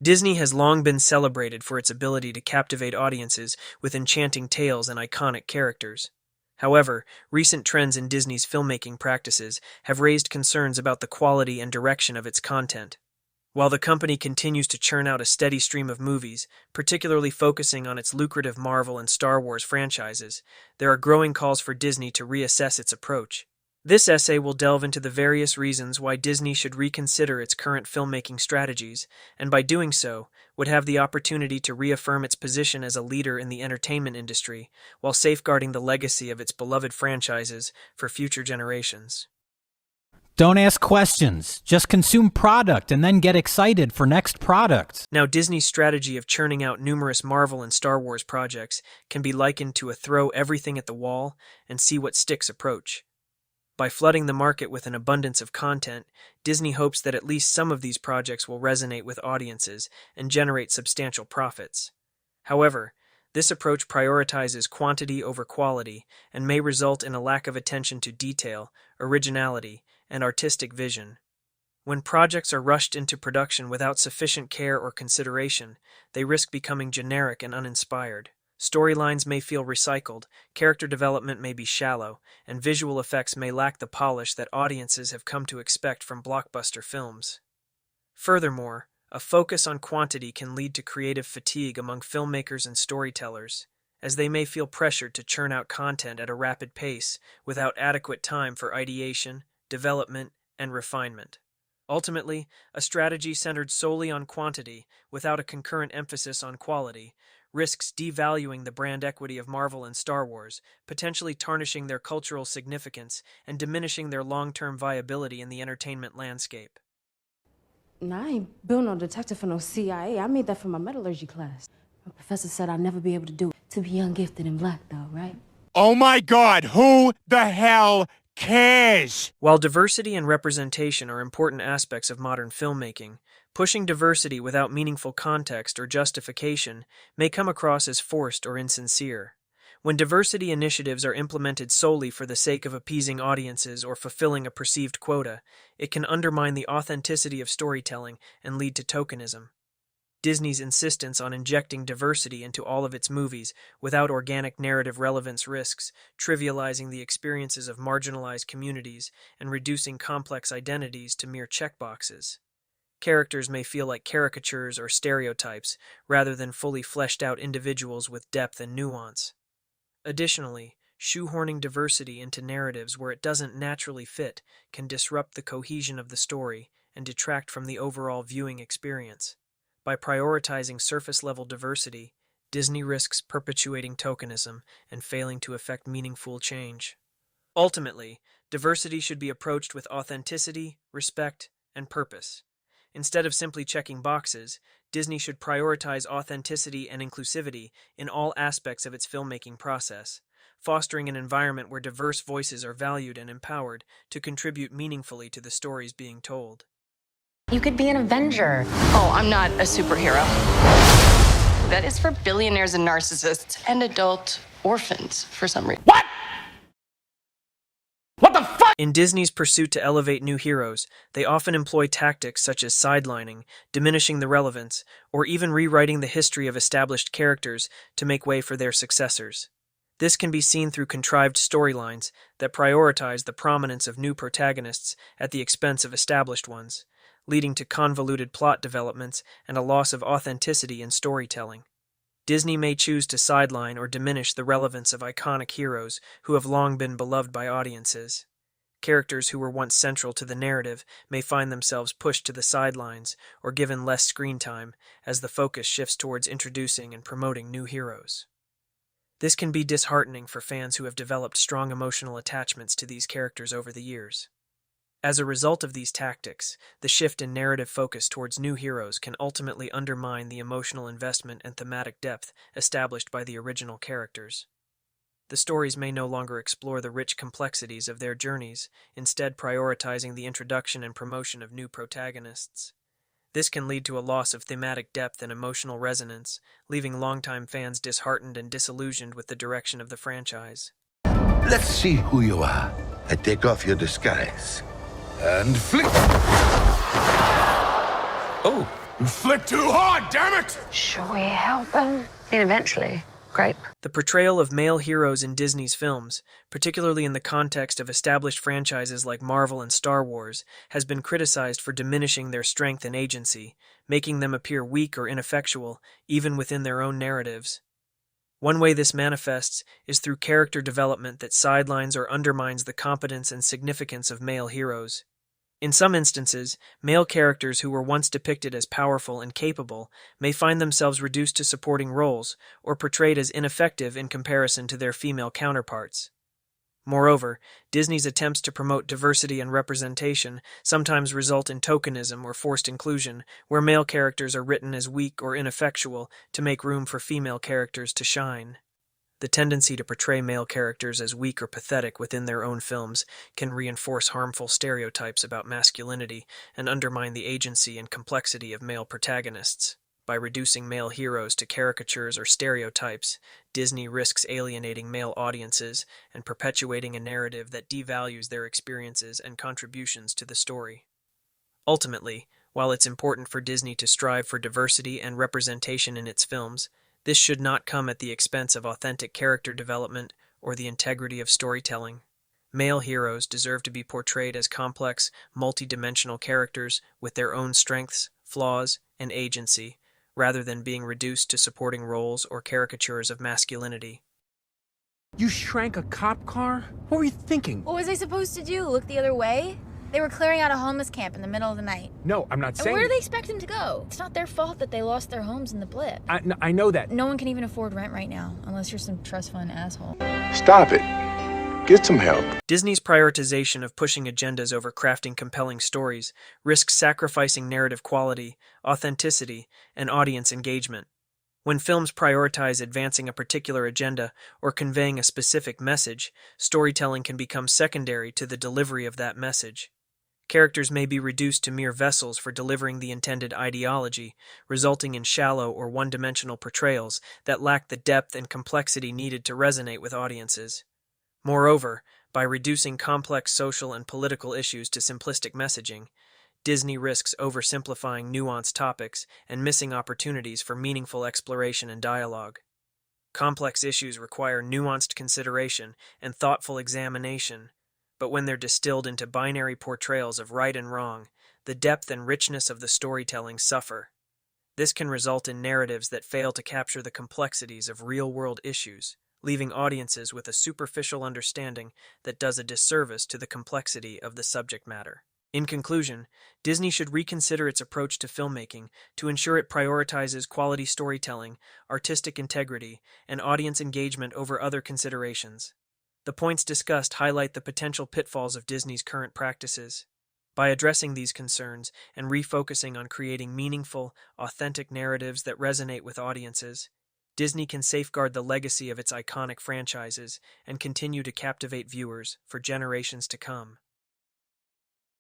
Disney has long been celebrated for its ability to captivate audiences with enchanting tales and iconic characters. However, recent trends in Disney's filmmaking practices have raised concerns about the quality and direction of its content. While the company continues to churn out a steady stream of movies, particularly focusing on its lucrative Marvel and Star Wars franchises, there are growing calls for Disney to reassess its approach. This essay will delve into the various reasons why Disney should reconsider its current filmmaking strategies, and by doing so, would have the opportunity to reaffirm its position as a leader in the entertainment industry, while safeguarding the legacy of its beloved franchises for future generations. Don't ask questions. Just consume product and then get excited for next product. Now, Disney's strategy of churning out numerous Marvel and Star Wars projects can be likened to a throw everything at the wall and see what sticks approach. By flooding the market with an abundance of content, Disney hopes that at least some of these projects will resonate with audiences and generate substantial profits. However, this approach prioritizes quantity over quality and may result in a lack of attention to detail, originality, and artistic vision. When projects are rushed into production without sufficient care or consideration, they risk becoming generic and uninspired. Storylines may feel recycled, character development may be shallow, and visual effects may lack the polish that audiences have come to expect from blockbuster films. Furthermore, a focus on quantity can lead to creative fatigue among filmmakers and storytellers, as they may feel pressured to churn out content at a rapid pace without adequate time for ideation, development, and refinement. Ultimately, a strategy centered solely on quantity, without a concurrent emphasis on quality, risks devaluing the brand equity of Marvel and Star Wars, potentially tarnishing their cultural significance and diminishing their long-term viability in the entertainment landscape. Nah, I ain't built no detective for no CIA. I made that for my metallurgy class. My professor said I'd never be able to do it. To be young, gifted, and black, though, right? Oh my God, who the hell cares? While diversity and representation are important aspects of modern filmmaking, pushing diversity without meaningful context or justification may come across as forced or insincere. When diversity initiatives are implemented solely for the sake of appeasing audiences or fulfilling a perceived quota, it can undermine the authenticity of storytelling and lead to tokenism. Disney's insistence on injecting diversity into all of its movies without organic narrative relevance risks trivializing the experiences of marginalized communities and reducing complex identities to mere checkboxes. Characters may feel like caricatures or stereotypes rather than fully fleshed out individuals with depth and nuance. Additionally, shoehorning diversity into narratives where it doesn't naturally fit can disrupt the cohesion of the story and detract from the overall viewing experience. By prioritizing surface-level diversity, Disney risks perpetuating tokenism and failing to effect meaningful change. Ultimately, diversity should be approached with authenticity, respect, and purpose. Instead of simply checking boxes, Disney should prioritize authenticity and inclusivity in all aspects of its filmmaking process, fostering an environment where diverse voices are valued and empowered to contribute meaningfully to the stories being told. You could be an Avenger. Oh, I'm not a superhero. That is for billionaires and narcissists and adult orphans for some reason. What? What the fuck? In Disney's pursuit to elevate new heroes, they often employ tactics such as sidelining, diminishing the relevance, or even rewriting the history of established characters to make way for their successors. This can be seen through contrived storylines that prioritize the prominence of new protagonists at the expense of established ones, leading to convoluted plot developments and a loss of authenticity in storytelling. Disney may choose to sideline or diminish the relevance of iconic heroes who have long been beloved by audiences. Characters who were once central to the narrative may find themselves pushed to the sidelines or given less screen time as the focus shifts towards introducing and promoting new heroes. This can be disheartening for fans who have developed strong emotional attachments to these characters over the years. As a result of these tactics, the shift in narrative focus towards new heroes can ultimately undermine the emotional investment and thematic depth established by the original characters. The stories may no longer explore the rich complexities of their journeys, instead prioritizing the introduction and promotion of new protagonists. This can lead to a loss of thematic depth and emotional resonance, leaving longtime fans disheartened and disillusioned with the direction of the franchise. Let's see who you are. I take off your disguise. And flick! Oh, You flick too hard, damn it! Should we help them? I mean, eventually. Great. The portrayal of male heroes in Disney's films, particularly in the context of established franchises like Marvel and Star Wars, has been criticized for diminishing their strength and agency, making them appear weak or ineffectual, even within their own narratives. One way this manifests is through character development that sidelines or undermines the competence and significance of male heroes. In some instances, male characters who were once depicted as powerful and capable may find themselves reduced to supporting roles or portrayed as ineffective in comparison to their female counterparts. Moreover, Disney's attempts to promote diversity and representation sometimes result in tokenism or forced inclusion, where male characters are written as weak or ineffectual to make room for female characters to shine. The tendency to portray male characters as weak or pathetic within their own films can reinforce harmful stereotypes about masculinity and undermine the agency and complexity of male protagonists. By reducing male heroes to caricatures or stereotypes, Disney risks alienating male audiences and perpetuating a narrative that devalues their experiences and contributions to the story. Ultimately, while it's important for Disney to strive for diversity and representation in its films, this should not come at the expense of authentic character development or the integrity of storytelling. Male heroes deserve to be portrayed as complex, multi-dimensional characters with their own strengths, flaws, and agency, rather than being reduced to supporting roles or caricatures of masculinity. You shrank a cop car? What were you thinking? What was I supposed to do? Look the other way? They were clearing out a homeless camp in the middle of the night. No, I'm not And saying... where do they expect them to go? It's not their fault that they lost their homes in the blip. I know that. No one can even afford rent right now, unless you're some trust fund asshole. Stop it. Get some help. Disney's prioritization of pushing agendas over crafting compelling stories risks sacrificing narrative quality, authenticity, and audience engagement. When films prioritize advancing a particular agenda or conveying a specific message, storytelling can become secondary to the delivery of that message. Characters may be reduced to mere vessels for delivering the intended ideology, resulting in shallow or one-dimensional portrayals that lack the depth and complexity needed to resonate with audiences. Moreover, by reducing complex social and political issues to simplistic messaging, Disney risks oversimplifying nuanced topics and missing opportunities for meaningful exploration and dialogue. Complex issues require nuanced consideration and thoughtful examination, but when they're distilled into binary portrayals of right and wrong, the depth and richness of the storytelling suffer. This can result in narratives that fail to capture the complexities of real-world issues, leaving audiences with a superficial understanding that does a disservice to the complexity of the subject matter. In conclusion, Disney should reconsider its approach to filmmaking to ensure it prioritizes quality storytelling, artistic integrity, and audience engagement over other considerations. The points discussed highlight the potential pitfalls of Disney's current practices. By addressing these concerns and refocusing on creating meaningful, authentic narratives that resonate with audiences, Disney can safeguard the legacy of its iconic franchises and continue to captivate viewers for generations to come.